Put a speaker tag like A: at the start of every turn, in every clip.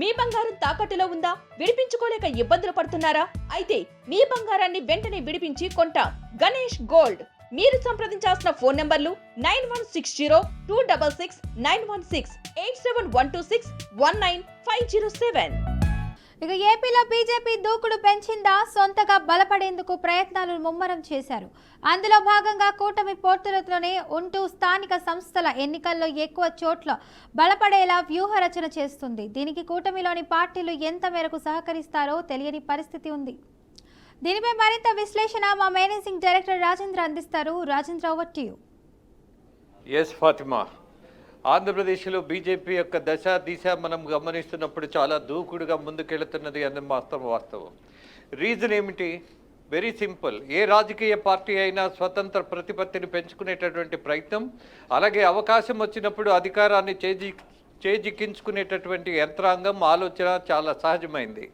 A: మీ బంగారం తాకట్టులో ఉందా? విడిపించుకోలేక ఇబ్బందులు పడుతున్నారా? అయితే మీ బంగారాన్ని వెంటనే విడిపించి కొంటాం. గణేష్ గోల్డ్. మీరు సంప్రదించాల్సిన ఫోన్ నంబర్లు 9160-266-916, 8712619507.
B: ఇక ఏపీలో బీజేపీ దూకుడు పెంచిందా? సొంతగా బలపడేందుకు ప్రయత్నాలు ముమ్మరం చేశారు. అందులో భాగంగా కూటమి పోర్టులతోనే ఉంటూ స్థానిక సంస్థల ఎన్నికల్లో ఎక్కువ చోట్ల బలపడేలా వ్యూహ రచన చేస్తుంది. దీనికి కూటమిలోని పార్టీలు ఎంత మేరకు సహకరిస్తారో తెలియని పరిస్థితి ఉంది. దీనిపై మరింత విశ్లేషణ మా మేనేజింగ్ డైరెక్టర్ రాజేంద్ర అందిస్తారు. Rajendra, over to you.
C: Yes Fatima, ఆంధ్రప్రదేశ్లో బీజేపీ యొక్క దశ దిశ మనం గమనిస్తున్నప్పుడు చాలా దూకుడుగా ముందుకెళ్తున్నది అన్నది వాస్తవం. రీజన్ ఏమిటి? Very simple. ఏ రాజకీయ పార్టీ అయినా స్వతంత్ర ప్రతిపత్తిని పెంచుకునేటటువంటి ప్రయత్నం, అలాగే అవకాశం వచ్చినప్పుడు అధికారాన్ని చేజిక్కించుకునేటటువంటి యంత్రాంగం ఆలోచన చాలా సహజమైంది.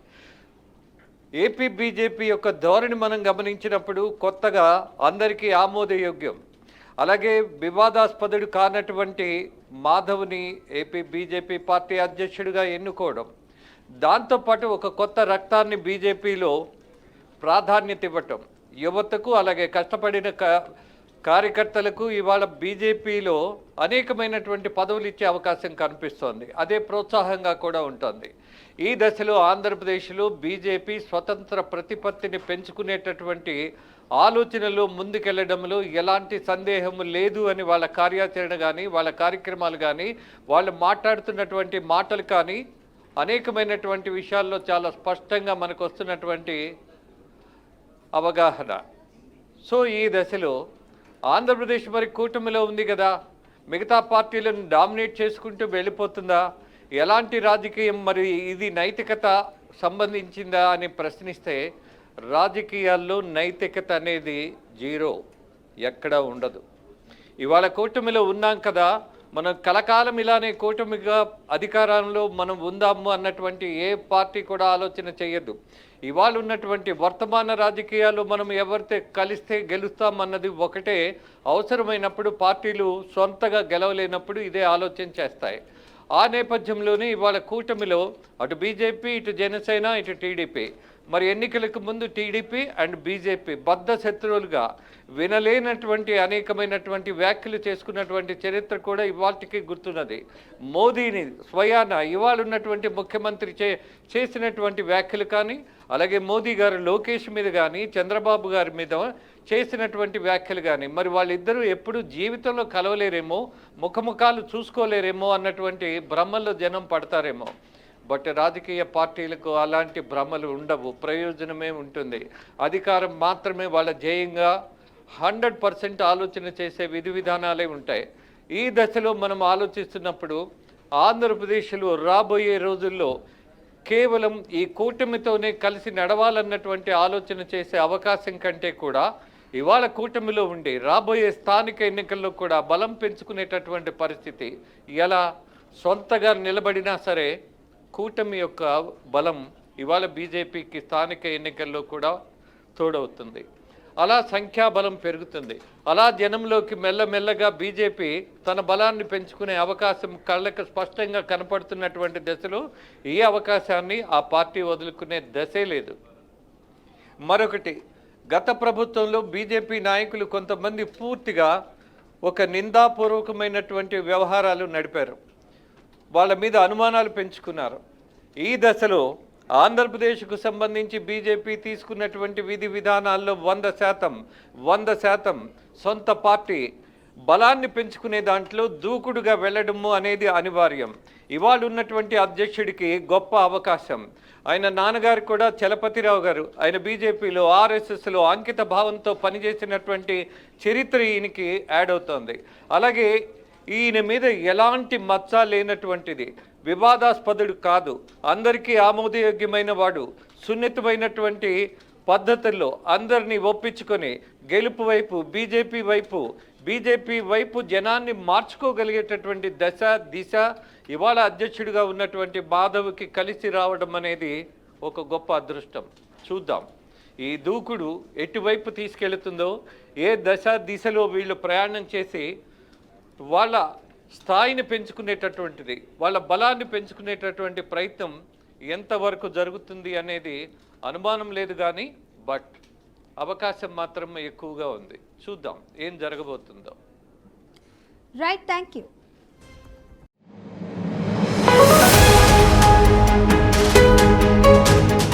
C: ఏపీ బీజేపీ యొక్క ధోరణి మనం గమనించినప్పుడు కొత్తగా అందరికీ ఆమోదయోగ్యం. అలాగే వివాదాస్పదుడు కానటువంటి మాధవ్ని ఏపీ బీజేపీ పార్టీ అధ్యక్షుడిగా ఎన్నుకోవడం, దాంతోపాటు ఒక కొత్త రక్తాన్ని బీజేపీలో ప్రాధాన్యత ఇవ్వటం, యువతకు అలాగే కష్టపడిన కార్యకర్తలకు ఇవాళ బీజేపీలో అనేకమైనటువంటి పదవులు ఇచ్చే అవకాశం కనిపిస్తోంది. అదే ప్రోత్సాహంగా కూడా ఉంటుంది. ఈ దశలో ఆంధ్రప్రదేశ్లో బీజేపీ స్వతంత్ర ప్రతిపత్తిని పెంచుకునేటటువంటి ఆలోచనలు ముందుకెళ్లడంలో ఎలాంటి సందేహం లేదు అని వాళ్ళ కార్యాచరణ కానీ, వాళ్ళ కార్యక్రమాలు కానీ, వాళ్ళు మాట్లాడుతున్నటువంటి మాటలు కానీ అనేకమైనటువంటి విషయాల్లో చాలా స్పష్టంగా మనకు వస్తున్నటువంటి అవగాహన. సో ఈ దశలో ఆంధ్రప్రదేశ్ మరి కూటమిలో ఉంది కదా, మిగతా పార్టీలను డామినేట్ చేసుకుంటూ వెళ్ళిపోతుందా? ఎలాంటి రాజకీయం మరి ఇది నైతికత సంబంధించిందా అని ప్రశ్నిస్తే రాజకీయాల్లో నైతికత అనేది జీరో, ఎక్కడా ఉండదు. ఇవాళ కూటమిలో ఉన్నాం కదా, మనం కలకాలం ఇలానే కూటమిగా అధికారంలో మనం ఉందాము అన్నటువంటి ఏ పార్టీ కూడా ఆలోచన చేయదు. ఇవాళ ఉన్నటువంటి వర్తమాన రాజకీయాల్లో మనం ఎవరితో కలిస్తే గెలుస్తామన్నది ఒకటే. అవసరమైనప్పుడు పార్టీలు సొంతగా గెలవలేనప్పుడు ఇదే ఆలోచన చేస్తాయి. ఆ నేపథ్యంలోనే ఇవాళ కూటమిలో అటు బీజేపీ, ఇటు జనసేన, ఇటు టీడీపీ, మరి ఎన్నికలకు ముందు టీడీపీ అండ్ బీజేపీ బద్ధ శత్రువులుగా వినలేనటువంటి అనేకమైనటువంటి వ్యాఖ్యలు చేసుకున్నటువంటి చరిత్ర కూడా ఇవాళకి గుర్తున్నది. మోదీని స్వయాన ఇవాళ ఉన్నటువంటి ముఖ్యమంత్రి చేసినటువంటి వ్యాఖ్యలు కానీ, అలాగే మోదీ గారు లోకేష్ మీద కానీ, చంద్రబాబు గారి మీద చేసినటువంటి వ్యాఖ్యలు కానీ, మరి వాళ్ళిద్దరూ ఎప్పుడు జీవితంలో కలవలేరేమో, ముఖముఖాలు చూసుకోలేరేమో అన్నటువంటి భ్రమల్లో జనం పడతారేమో. బట్ రాజకీయ పార్టీలకు అలాంటి భ్రమలు ఉండవు, ప్రయోజనమే ఉంటుంది. అధికారం మాత్రమే వాళ్ళ ధ్యేయంగా 100% ఆలోచన చేసే విధి విధానాలే ఉంటాయి. ఈ దశలో మనం ఆలోచిస్తున్నప్పుడు ఆంధ్రప్రదేశ్లో రాబోయే రోజుల్లో కేవలం ఈ కూటమితోనే కలిసి నడవాలన్నటువంటి ఆలోచన చేసే అవకాశం కంటే కూడా ఇవాళ కూటమిలో ఉండి రాబోయే స్థానిక ఎన్నికల్లో కూడా బలం పెంచుకునేటటువంటి పరిస్థితి. ఎలా సొంతగా నిలబడినా సరే కూటమి యొక్క బలం ఇవాళ బీజేపీకి స్థానిక ఎన్నికల్లో కూడా తోడవుతుంది. అలా సంఖ్యాబలం పెరుగుతుంది. అలా జనంలోకి మెల్లమెల్లగా బీజేపీ తన బలాన్ని పెంచుకునే అవకాశం కళ్ళకు స్పష్టంగా కనపడుతున్నటువంటి దశలో ఈ అవకాశాన్ని ఆ పార్టీ వదులుకునే దశే లేదు. మరొకటి, గత ప్రభుత్వంలో బీజేపీ నాయకులు కొంతమంది పూర్తిగా ఒక నిందాపూర్వకమైనటువంటి వ్యవహారాలు నడిపారు. వాళ్ళ మీద అనుమానాలు పెంచుకున్నారు. ఈ దశలో ఆంధ్రప్రదేశ్కు సంబంధించి బీజేపీ తీసుకున్నటువంటి విధి విధానాల్లో 100% సొంత పార్టీ బలాన్ని పెంచుకునే దాంట్లో దూకుడుగా వెళ్ళడము అనేది అనివార్యం. ఇవాళ ఉన్నటువంటి అధ్యక్షుడికి గొప్ప అవకాశం. ఆయన నాన్నగారు కూడా చలపతిరావు గారు, ఆయన బీజేపీలో ఆర్ఎస్ఎస్లో అంకిత భావంతో పనిచేసినటువంటి చరిత్ర ఈయనకి యాడ్ అవుతోంది. అలాగే ఈయన మీద ఎలాంటి మచ్చ లేనటువంటిది, వివాదాస్పదుడు కాదు, అందరికీ ఆమోదయోగ్యమైన వాడు, సున్నితమైనటువంటి పద్ధతుల్లో అందరినీ ఒప్పించుకొని గెలుపు వైపు బీజేపీ వైపు జనాన్ని మార్చుకోగలిగేటటువంటి దశ దిశ ఇవాళ అధ్యక్షుడిగా ఉన్నటువంటి మాధవ్కి కలిసి రావడం అనేది ఒక గొప్ప అదృష్టం. చూద్దాం ఈ దూకుడు ఎటువైపు తీసుకెళ్తుందో, ఏ దశ దిశలో వీళ్ళు ప్రయాణం చేసి వాళ్ళ స్థాయిని పెంచుకునేటటువంటిది, వాళ్ళ బలాన్ని పెంచుకునేటటువంటి ప్రయత్నం ఎంతవరకు జరుగుతుంది అనేది అనుమానం లేదు కానీ బట్ అవకాశం మాత్రం ఎక్కువగా ఉంది. చూద్దాం ఏం జరగబోతుందో.
B: Right, thank you.